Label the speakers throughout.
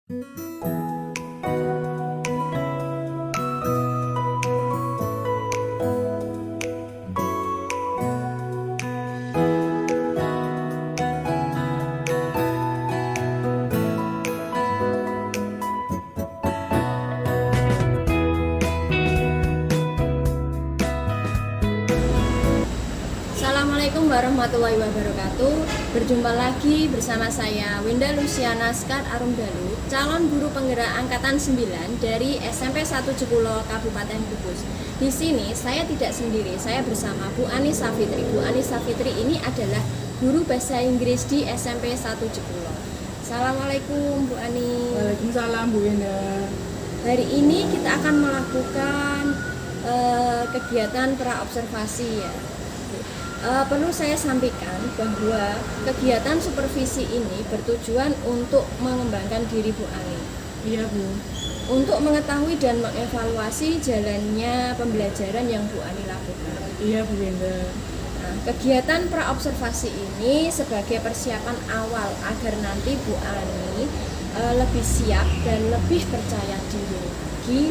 Speaker 1: Assalamualaikum warahmatullahi wabarakatuh. Berjumpa lagi bersama saya Winda Luciana Skar Arumdalu, calon guru penggerak angkatan 9 dari SMP 1 Jekulo Kabupaten Kudus. Di sini saya tidak sendiri, saya bersama Bu Ani Safitri. Bu Ani Safitri ini adalah guru bahasa Inggris di SMP 1 Jekulo. Assalamualaikum Bu Ani.
Speaker 2: Waalaikumsalam Bu Winda.
Speaker 1: Hari ini kita akan melakukan kegiatan praobservasi ya. Perlu saya sampaikan bahwa kegiatan supervisi ini bertujuan untuk mengembangkan diri Bu Ani.
Speaker 2: Iya Bu.
Speaker 1: Untuk mengetahui dan mengevaluasi jalannya pembelajaran yang Bu Ani lakukan.
Speaker 2: Iya Bu Winda.
Speaker 1: Nah, kegiatan praobservasi ini sebagai persiapan awal agar nanti Bu Ani lebih siap dan lebih percaya diri lagi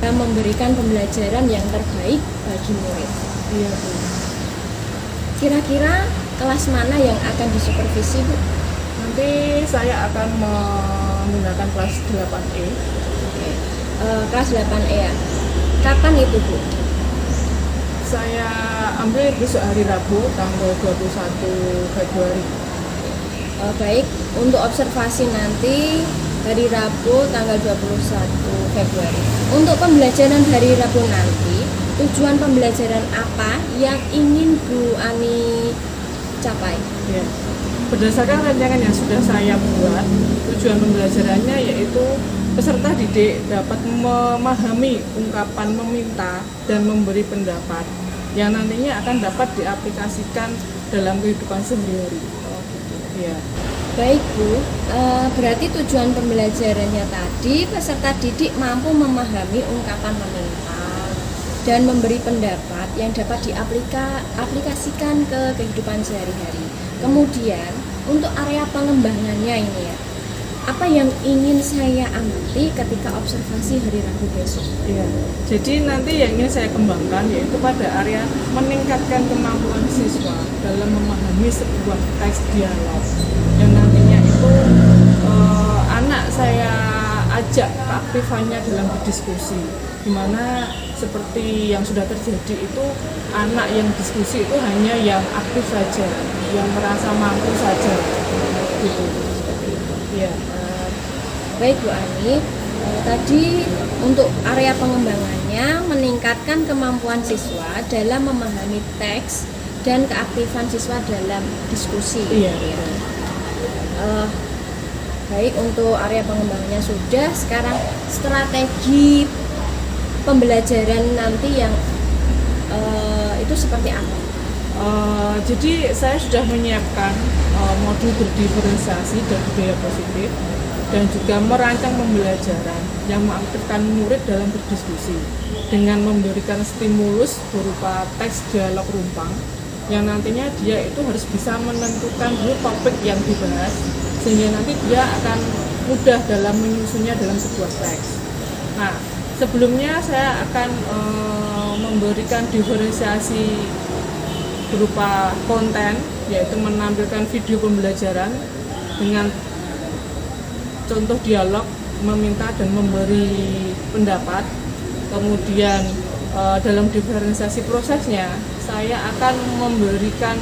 Speaker 1: dan memberikan pembelajaran yang terbaik bagi murid.
Speaker 2: Iya Bu.
Speaker 1: Kira-kira kelas mana yang akan disupervisi Bu?
Speaker 2: Nanti saya akan menggunakan kelas 8E.
Speaker 1: Oke. Kelas 8E ya. Kapan itu Bu?
Speaker 2: Saya ambil besok hari Rabu tanggal 21 Februari.
Speaker 1: Baik, untuk observasi nanti hari Rabu tanggal 21 Februari. Untuk pembelajaran hari Rabu nanti, tujuan pembelajaran apa yang ingin Bu Ani capai?
Speaker 2: Ya. Berdasarkan rancangan yang sudah saya buat, tujuan pembelajarannya yaitu peserta didik dapat memahami ungkapan meminta dan memberi pendapat yang nantinya akan dapat diaplikasikan dalam kehidupan sehari-hari. Ya.
Speaker 1: Baik Bu, berarti tujuan pembelajarannya tadi peserta didik mampu memahami ungkapan meminta dan memberi pendapat yang dapat diaplikasikan ke kehidupan sehari-hari. Kemudian untuk area pengembangannya ini ya, apa yang ingin saya amati ketika observasi hari Rabu besok?
Speaker 2: Ya, jadi nanti yang ingin saya kembangkan yaitu pada area meningkatkan kemampuan siswa dalam memahami sebuah teks dialog yang nantinya itu anak saya ajak keaktifannya dalam berdiskusi, dimana seperti yang sudah terjadi itu anak yang diskusi itu hanya yang aktif saja, yang merasa mampu saja, gitu. Ya.
Speaker 1: Baik Bu Ani, tadi untuk area pengembangannya meningkatkan kemampuan siswa dalam memahami teks dan keaktifan siswa dalam diskusi.
Speaker 2: Iya.
Speaker 1: Baik, untuk area pengembangannya sudah. Sekarang strategi pembelajaran nanti yang itu seperti apa?
Speaker 2: Jadi saya sudah menyiapkan modul berdiferensiasi dan budaya positif dan juga merancang pembelajaran yang mengaktifkan murid dalam berdiskusi dengan memberikan stimulus berupa teks dialog rumpang yang nantinya dia itu harus bisa menentukan dulu topik yang dibahas sehingga nanti dia akan mudah dalam menyusunnya dalam sebuah teks. Nah, sebelumnya saya akan memberikan diferensiasi berupa konten, yaitu menampilkan video pembelajaran dengan contoh dialog, meminta dan memberi pendapat. Kemudian dalam diferensiasi prosesnya, saya akan memberikan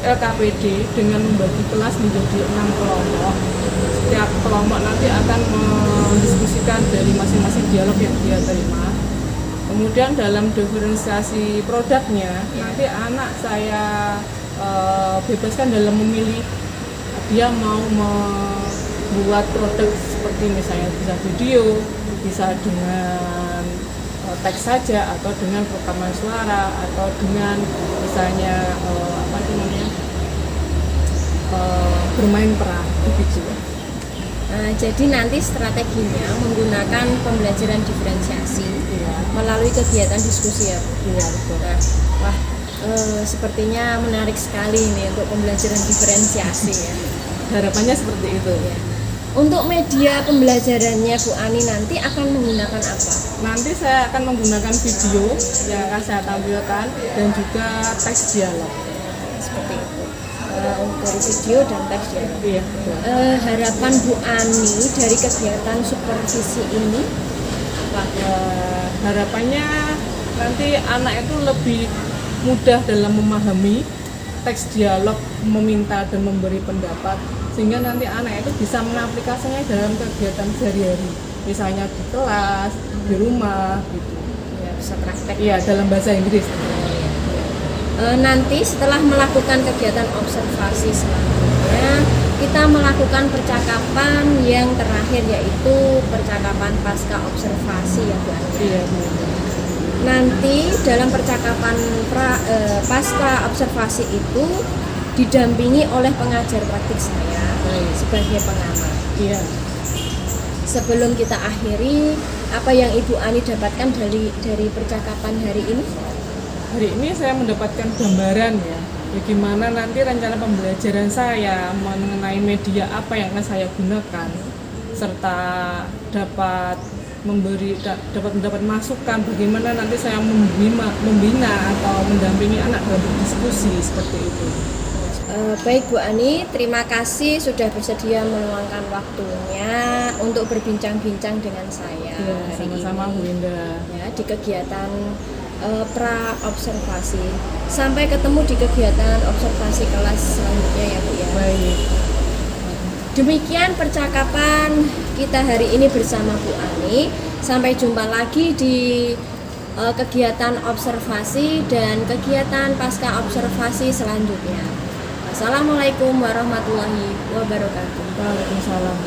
Speaker 2: LKPD dengan membagi kelas menjadi 6 kelompok. Setiap kelompok nanti akan mendiskusikan dari masing-masing dialog yang dia terima. Kemudian dalam diferensiasi produknya, nanti anak saya bebaskan dalam memilih dia mau membuat produk seperti misalnya bisa video, bisa dengan teks saja atau dengan rekaman suara atau dengan misalnya bermain peran begitu.
Speaker 1: Jadi nanti strateginya menggunakan pembelajaran diferensiasi melalui kegiatan diskusi ya Bu?
Speaker 2: Iya, betul.
Speaker 1: Nah, wah sepertinya menarik sekali ini untuk pembelajaran diferensiasi ya.
Speaker 2: Harapannya seperti itu.
Speaker 1: Ya. Untuk media pembelajarannya Bu Ani nanti akan menggunakan apa?
Speaker 2: Nanti saya akan menggunakan video yang akan saya tampilkan dan juga teks dialog.
Speaker 1: Seperti itu. Dari video dan teks ya.
Speaker 2: Iya, betul.
Speaker 1: Harapan Bu Ani dari kegiatan supervisi ini apa?
Speaker 2: Harapannya nanti anak itu lebih mudah dalam memahami teks dialog, meminta dan memberi pendapat, sehingga nanti anak itu bisa mengaplikasinya dalam kegiatan sehari-hari, misalnya di kelas, di rumah gitu.
Speaker 1: Ya, bisa praktek.
Speaker 2: Iya, dalam bahasa Inggris.
Speaker 1: Nanti setelah melakukan kegiatan observasi selanjutnya, kita melakukan percakapan yang terakhir, yaitu percakapan pasca observasi ya Bu Ani.
Speaker 2: Iya, benar.
Speaker 1: Nanti dalam percakapan pasca observasi itu didampingi oleh pengajar praktik saya sebagai pengamat.
Speaker 2: Iya.
Speaker 1: Sebelum kita akhiri, apa yang Ibu Ani dapatkan dari percakapan hari ini?
Speaker 2: Hari ini saya mendapatkan gambaran ya, bagaimana nanti rencana pembelajaran saya mengenai media apa yang akan saya gunakan, serta dapat mendapat masukan bagaimana nanti saya membina atau mendampingi anak dalam berdiskusi seperti itu.
Speaker 1: Baik Bu Ani, terima kasih sudah bersedia meluangkan waktunya untuk berbincang-bincang dengan saya.
Speaker 2: Ya, sama-sama Bu Indah.
Speaker 1: Ya, di kegiatan pra observasi. Sampai ketemu di kegiatan observasi kelas selanjutnya ya Bu ya.
Speaker 2: Baik.
Speaker 1: Demikian percakapan kita hari ini bersama Bu Ani. Sampai jumpa lagi di kegiatan observasi dan kegiatan pasca observasi selanjutnya. Assalamualaikum warahmatullahi wabarakatuh.
Speaker 2: Waalaikumsalam.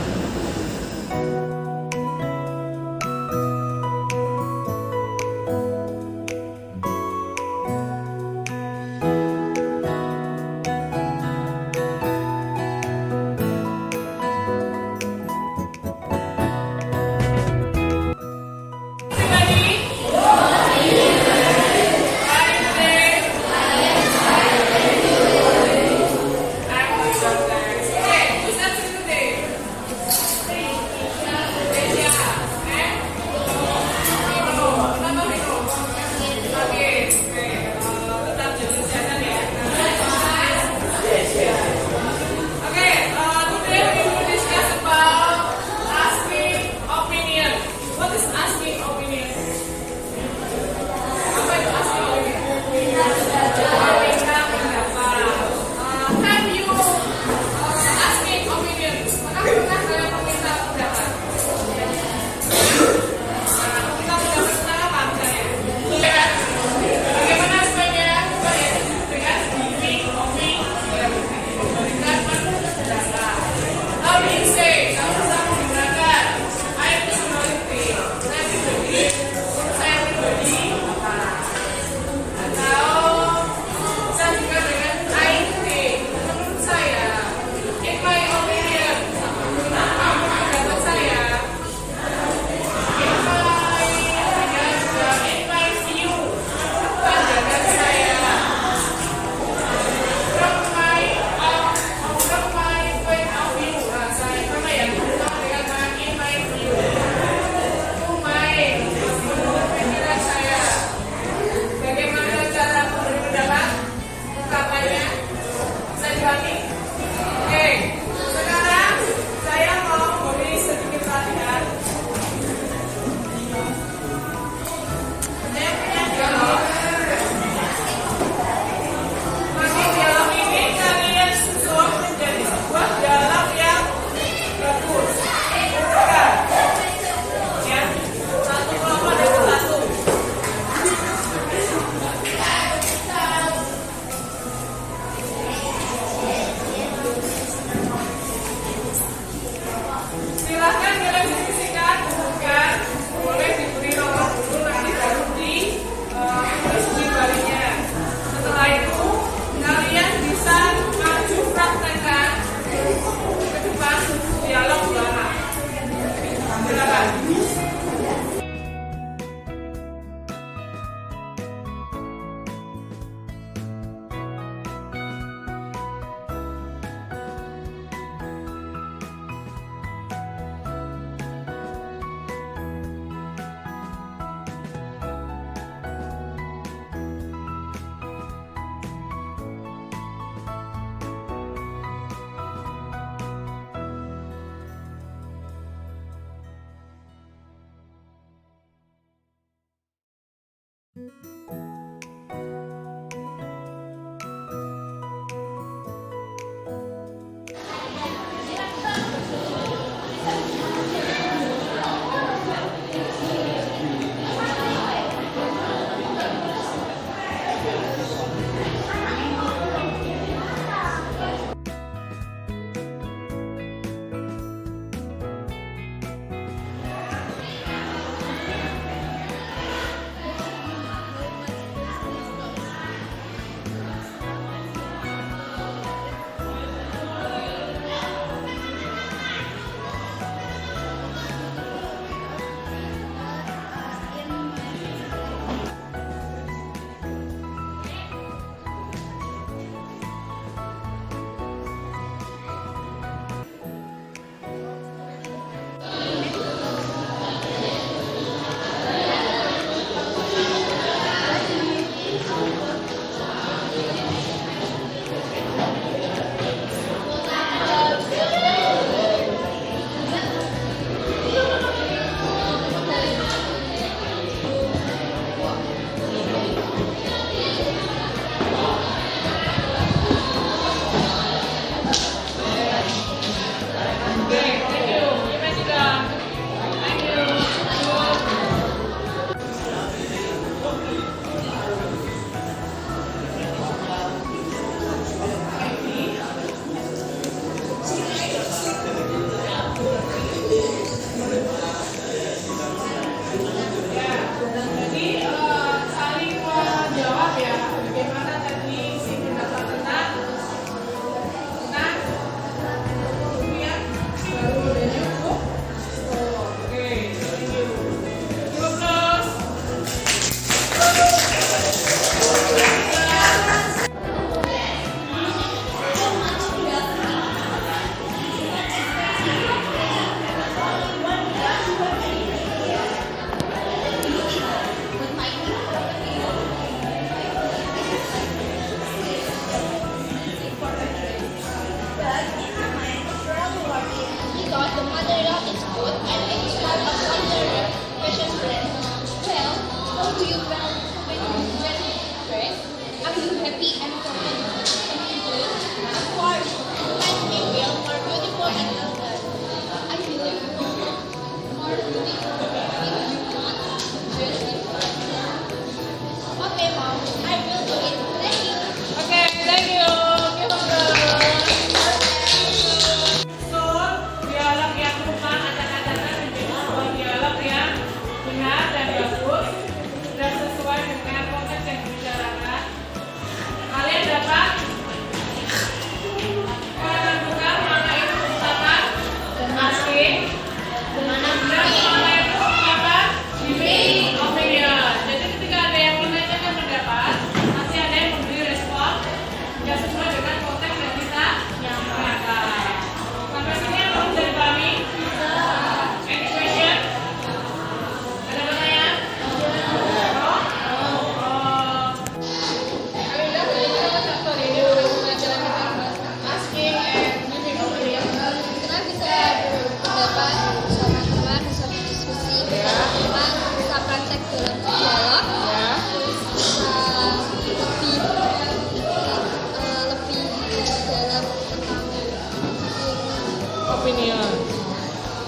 Speaker 2: opinion.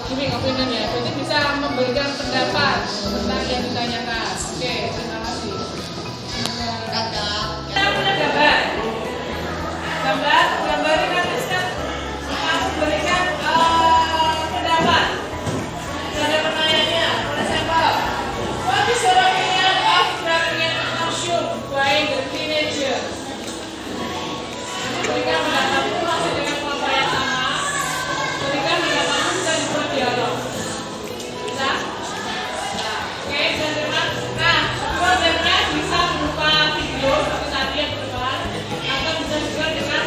Speaker 2: Giving opinion ya, berarti bisa memberikan pendapat tentang yang ditanyakan. Oke, terima kasih. Kita punya gambar. Gambarin nanti kamu berikan pendapat. Ada pertanyaannya, for example, what is your opinion of driving an consume by the teenager? Berikan pendapatmu masih dengan kelompok yang sama. Berikan pendapatmu bisa dibuat dialog. Bisa? Oke, nah, programnya bisa berupa video seperti tadi yang di depan, atau bisa juga dengan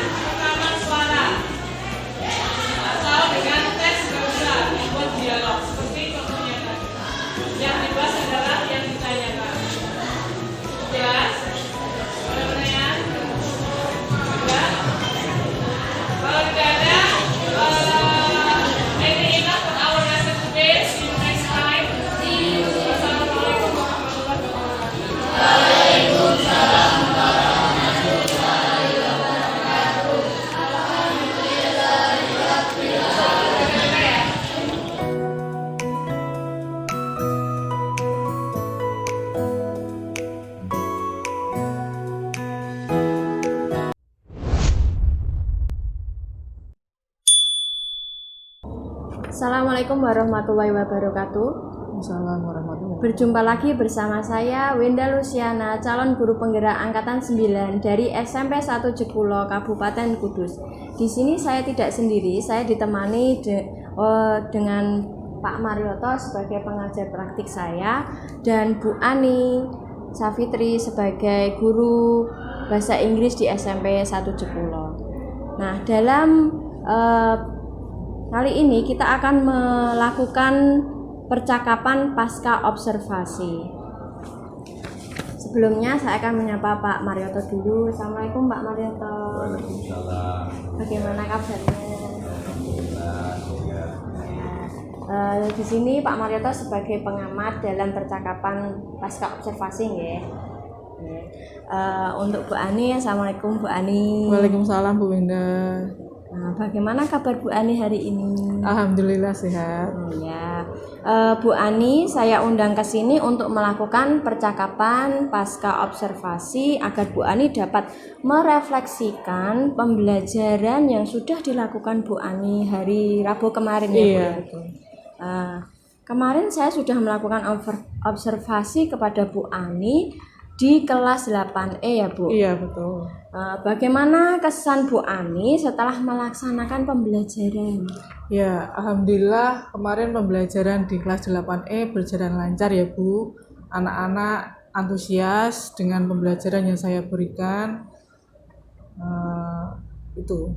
Speaker 1: Assalamualaikum warahmatullahi wabarakatuh.
Speaker 2: Assalamualaikum warahmatullahi wabarakatuh.
Speaker 1: Berjumpa lagi bersama saya Wenda Luciana, calon guru penggerak angkatan 9 dari SMP 1 Jekulo, Kabupaten Kudus. Di sini saya tidak sendiri, saya ditemani dengan Pak Marioto sebagai pengajar praktik saya dan Bu Ani Safitri sebagai guru bahasa Inggris di SMP 1 Jekulo. Nah, dalam kali ini kita akan melakukan percakapan pasca observasi. Sebelumnya saya akan menyapa Pak Marioto dulu. Assalamualaikum Pak Marioto.
Speaker 3: Waalaikumsalam.
Speaker 1: Bagaimana kabarnya?
Speaker 3: Alhamdulillah.
Speaker 1: Di sini Pak Marioto sebagai pengamat dalam percakapan pasca observasi ya. Untuk Bu Ani, Assalamualaikum Bu Ani.
Speaker 2: Waalaikumsalam Bu Winda.
Speaker 1: Nah, bagaimana kabar Bu Ani hari ini?
Speaker 2: Alhamdulillah sehat.
Speaker 1: Ya, Bu Ani, saya undang ke sini untuk melakukan percakapan pasca observasi agar Bu Ani dapat merefleksikan pembelajaran yang sudah dilakukan Bu Ani hari Rabu kemarin ya Bu.
Speaker 2: Iya.
Speaker 1: Kemarin saya sudah melakukan observasi kepada Bu Ani di kelas 8E ya Bu.
Speaker 2: Iya betul.
Speaker 1: Bagaimana kesan Bu Ani setelah melaksanakan pembelajaran?
Speaker 2: Ya, alhamdulillah kemarin pembelajaran di kelas 8E berjalan lancar ya Bu. Anak-anak antusias dengan pembelajaran yang saya berikan. Itu.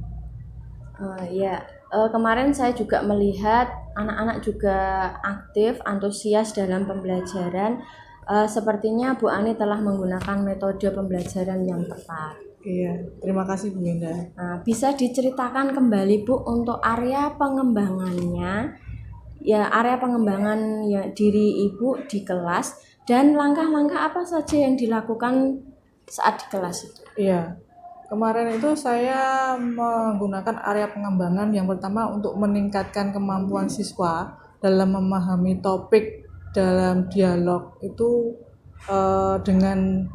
Speaker 1: Kemarin saya juga melihat anak-anak juga aktif, antusias dalam pembelajaran. Sepertinya Bu Ani telah menggunakan metode pembelajaran yang tepat.
Speaker 2: Iya, terima kasih Bu Winda.
Speaker 1: Nah, bisa diceritakan kembali Bu untuk area pengembangannya, ya area pengembangan ya, diri Ibu di kelas dan langkah-langkah apa saja yang dilakukan saat di kelas itu.
Speaker 2: Iya, kemarin itu saya menggunakan area pengembangan yang pertama untuk meningkatkan kemampuan siswa dalam memahami topik dalam dialog itu dengan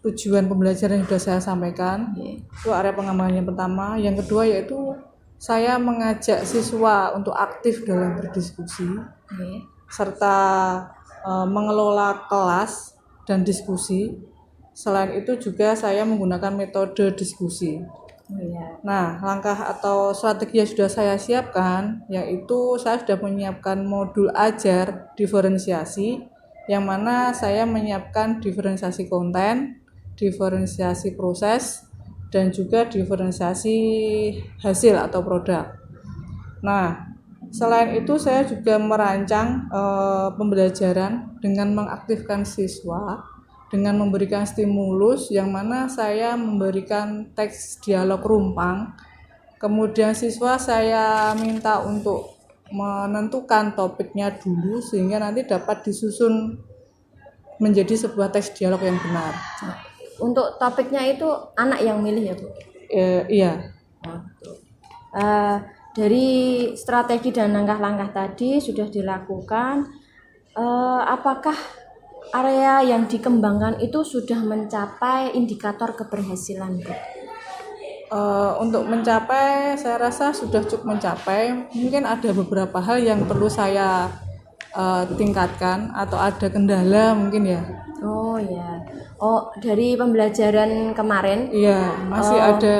Speaker 2: tujuan pembelajaran yang sudah saya sampaikan. Itu area pengembangan yang pertama. Yang kedua yaitu saya mengajak siswa untuk aktif dalam berdiskusi serta mengelola kelas dan diskusi. Selain itu juga saya menggunakan metode diskusi. Nah, langkah atau strategi yang sudah saya siapkan yaitu saya sudah menyiapkan modul ajar diferensiasi yang mana saya menyiapkan diferensiasi konten, diferensiasi proses, dan juga diferensiasi hasil atau produk. Nah, selain itu saya juga merancang pembelajaran dengan mengaktifkan siswa dengan memberikan stimulus yang mana saya memberikan teks dialog rumpang. Kemudian siswa saya minta untuk menentukan topiknya dulu sehingga nanti dapat disusun menjadi sebuah teks dialog yang benar.
Speaker 1: Untuk topiknya itu anak yang milih ya Bu?
Speaker 2: Iya.
Speaker 1: Dari strategi dan langkah-langkah tadi sudah dilakukan, apakah area yang dikembangkan itu sudah mencapai indikator keberhasilan Bu?
Speaker 2: Untuk mencapai saya rasa sudah cukup mencapai. Mungkin ada beberapa hal yang perlu saya tingkatkan atau ada kendala mungkin ya.
Speaker 1: Oh ya. Oh, dari pembelajaran kemarin?
Speaker 2: Iya, masih ada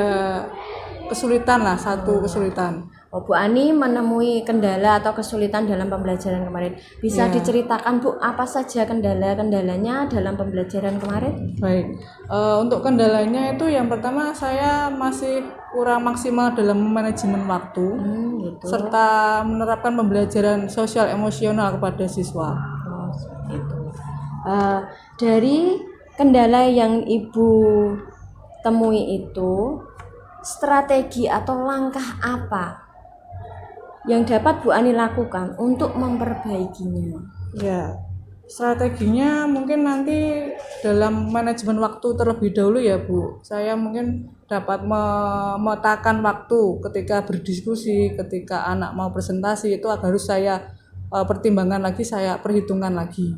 Speaker 2: kesulitan lah, satu kesulitan.
Speaker 1: Oh, Bu Ani menemui kendala atau kesulitan dalam pembelajaran kemarin. Bisa diceritakan Bu, apa saja kendalanya dalam pembelajaran kemarin?
Speaker 2: Baik, untuk kendalanya itu yang pertama saya masih kurang maksimal dalam manajemen waktu, serta menerapkan pembelajaran sosial emosional kepada siswa.
Speaker 1: Oh, seperti itu. Dari kendala yang Ibu temui itu, strategi atau langkah apa yang dapat Bu Ani lakukan untuk memperbaikinya?
Speaker 2: Ya, strateginya mungkin nanti dalam manajemen waktu terlebih dahulu ya Bu. Saya mungkin dapat memetakan waktu ketika berdiskusi, ketika anak mau presentasi itu harus saya pertimbangkan lagi, saya perhitungkan lagi.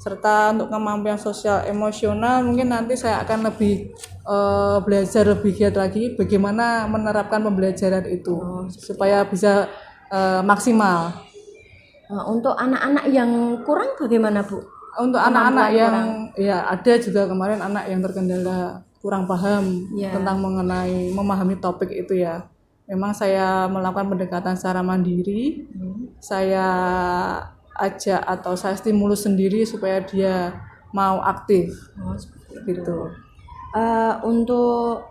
Speaker 2: Serta untuk kemampuan sosial emosional mungkin nanti saya akan lebih belajar lebih giat lagi bagaimana menerapkan pembelajaran itu supaya bisa maksimal.
Speaker 1: Untuk anak-anak yang kurang bagaimana Bu?
Speaker 2: Untuk
Speaker 1: Kemampuan
Speaker 2: anak-anak yang
Speaker 1: kurang.
Speaker 2: ya ada juga kemarin anak yang terkendala kurang paham
Speaker 1: Ya.
Speaker 2: tentang mengenai memahami topik itu ya. Memang saya melakukan pendekatan secara mandiri. Saya ajak atau saya stimulus sendiri supaya dia mau aktif
Speaker 1: Seperti itu.
Speaker 2: gitu.
Speaker 1: Untuk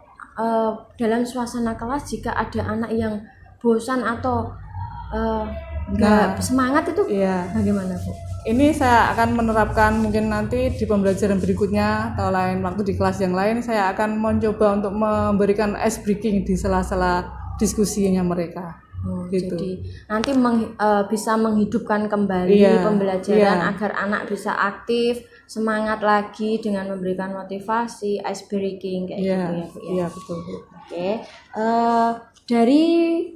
Speaker 1: dalam suasana kelas jika ada anak yang bosan atau nggak semangat itu
Speaker 2: Iya.
Speaker 1: bagaimana Bu?
Speaker 2: Ini saya akan menerapkan mungkin nanti di pembelajaran berikutnya atau lain waktu di kelas yang lain saya akan mencoba untuk memberikan ice breaking di sela-sela diskusinya mereka. Gitu.
Speaker 1: Jadi nanti bisa menghidupkan kembali
Speaker 2: Iya,
Speaker 1: pembelajaran
Speaker 2: iya.
Speaker 1: agar anak bisa aktif, semangat lagi dengan memberikan motivasi, ice breaking kayak
Speaker 2: Iya,
Speaker 1: gitu ya Bu ya.
Speaker 2: iya betul Bu.
Speaker 1: Oke, dari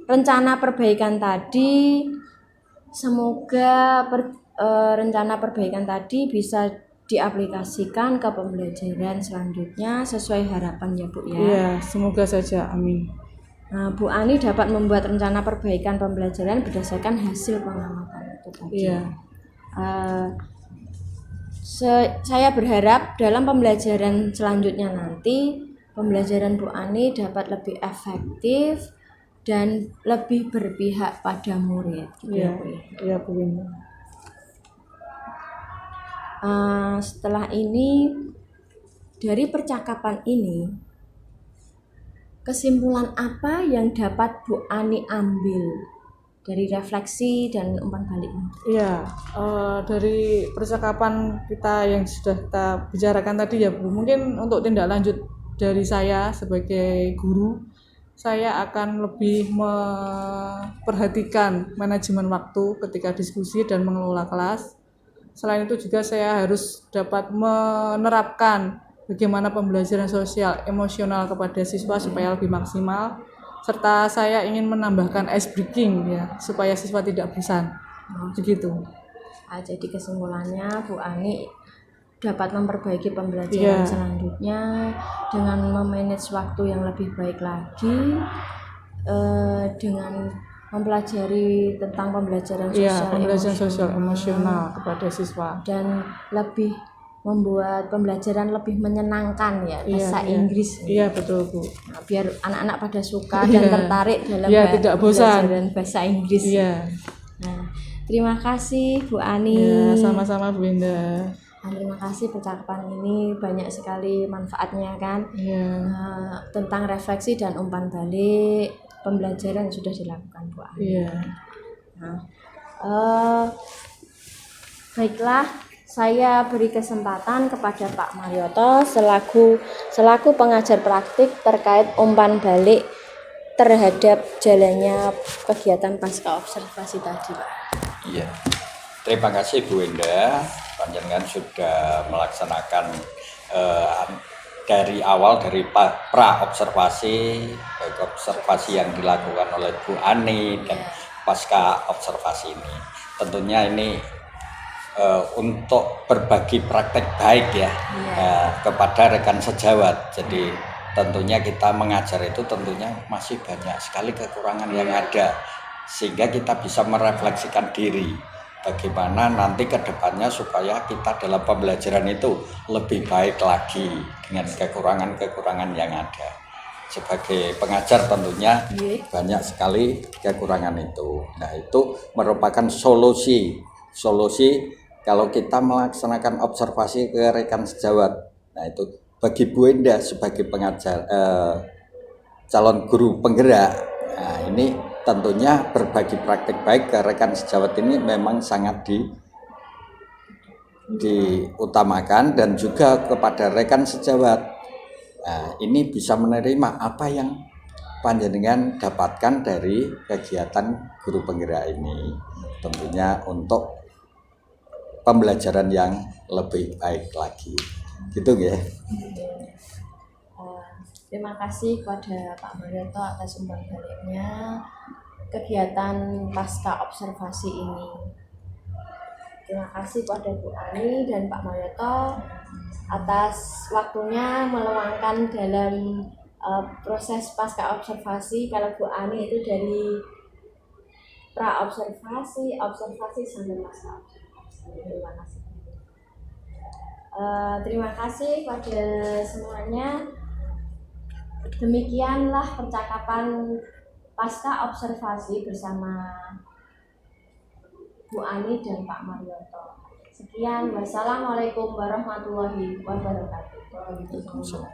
Speaker 1: rencana perbaikan tadi, semoga rencana perbaikan tadi bisa diaplikasikan ke pembelajaran selanjutnya sesuai harapan ya Bu ya.
Speaker 2: Iya, semoga saja. Amin.
Speaker 1: Nah, Bu Ani dapat membuat rencana perbaikan pembelajaran berdasarkan hasil pengamatan itu tadi.
Speaker 2: Iya.
Speaker 1: Saya berharap dalam pembelajaran selanjutnya nanti pembelajaran Bu Ani dapat lebih efektif dan lebih berpihak pada murid. Gitu
Speaker 2: Iya,
Speaker 1: ya, Bu ya.
Speaker 2: iya Bu Winda.
Speaker 1: Setelah ini dari percakapan ini kesimpulan apa yang dapat Bu Ani ambil dari refleksi dan umpan balik ini?
Speaker 2: Iya, dari percakapan kita yang sudah kita bicarakan tadi ya Bu, mungkin untuk tindak lanjut dari saya sebagai guru, saya akan lebih memperhatikan manajemen waktu ketika diskusi dan mengelola kelas. Selain itu juga saya harus dapat menerapkan bagaimana pembelajaran sosial emosional kepada siswa supaya lebih maksimal, serta saya ingin menambahkan ice breaking ya supaya siswa tidak bosan. Begitu.
Speaker 1: Jadi kesimpulannya Bu Ani dapat memperbaiki pembelajaran selanjutnya dengan memanage waktu yang lebih baik lagi, dengan mempelajari tentang pembelajaran
Speaker 2: sosial emosional kepada siswa
Speaker 1: dan lebih membuat pembelajaran lebih menyenangkan ya, bahasa Inggris.
Speaker 2: Iya betul Bu.
Speaker 1: Nah, biar anak-anak pada suka dan tertarik dalam
Speaker 2: tidak bosan
Speaker 1: pembelajaran bahasa Inggris.
Speaker 2: Iya.
Speaker 1: Nah, terima kasih Bu Ani.
Speaker 2: Ya, sama-sama Bu Winda.
Speaker 1: Nah, terima kasih percakapan ini banyak sekali manfaatnya kan.
Speaker 2: Iya.
Speaker 1: Tentang refleksi dan umpan balik pembelajaran yang sudah dilakukan Bu Ani.
Speaker 2: Iya.
Speaker 1: Nah, baiklah, saya beri kesempatan kepada Pak Marioto selaku pengajar praktik terkait umpan balik terhadap jalannya kegiatan pasca observasi tadi, Pak.
Speaker 4: Iya, terima kasih Bu Winda, panjenengan sudah melaksanakan dari awal dari pra observasi, baik observasi yang dilakukan oleh Bu Ani dan pasca observasi ini. Tentunya ini untuk berbagi praktek baik ya kepada rekan sejawat. Jadi tentunya kita mengajar itu tentunya masih banyak sekali kekurangan yang ada, sehingga kita bisa merefleksikan diri bagaimana nanti ke depannya supaya kita dalam pembelajaran itu lebih baik lagi dengan kekurangan-kekurangan yang ada. Sebagai pengajar tentunya banyak sekali kekurangan itu. Nah, itu merupakan solusi kalau kita melaksanakan observasi ke rekan sejawat. Nah, itu bagi Bu Winda sebagai pengajar calon guru penggerak. Nah, ini tentunya berbagi praktik baik ke rekan sejawat ini memang sangat diutamakan, dan juga kepada rekan sejawat. Nah, ini bisa menerima apa yang panjenengan dapatkan dari kegiatan guru penggerak ini, tentunya untuk pembelajaran yang lebih baik lagi. Gitu ya.
Speaker 1: Terima kasih kepada Pak Marioto atas umpan baliknya kegiatan pasca observasi ini. Terima kasih kepada Bu Ani dan Pak Marioto atas waktunya meluangkan dalam proses pasca observasi. Kalau Bu Ani itu dari pra observasi, observasi sampai pasca observasi. Terima kasih. Terima kasih pada semuanya. Demikianlah percakapan pasca observasi bersama Bu Ani dan Pak Marioto. Sekian, wassalamualaikum warahmatullahi wabarakatuh.
Speaker 4: Waalaikumsalam.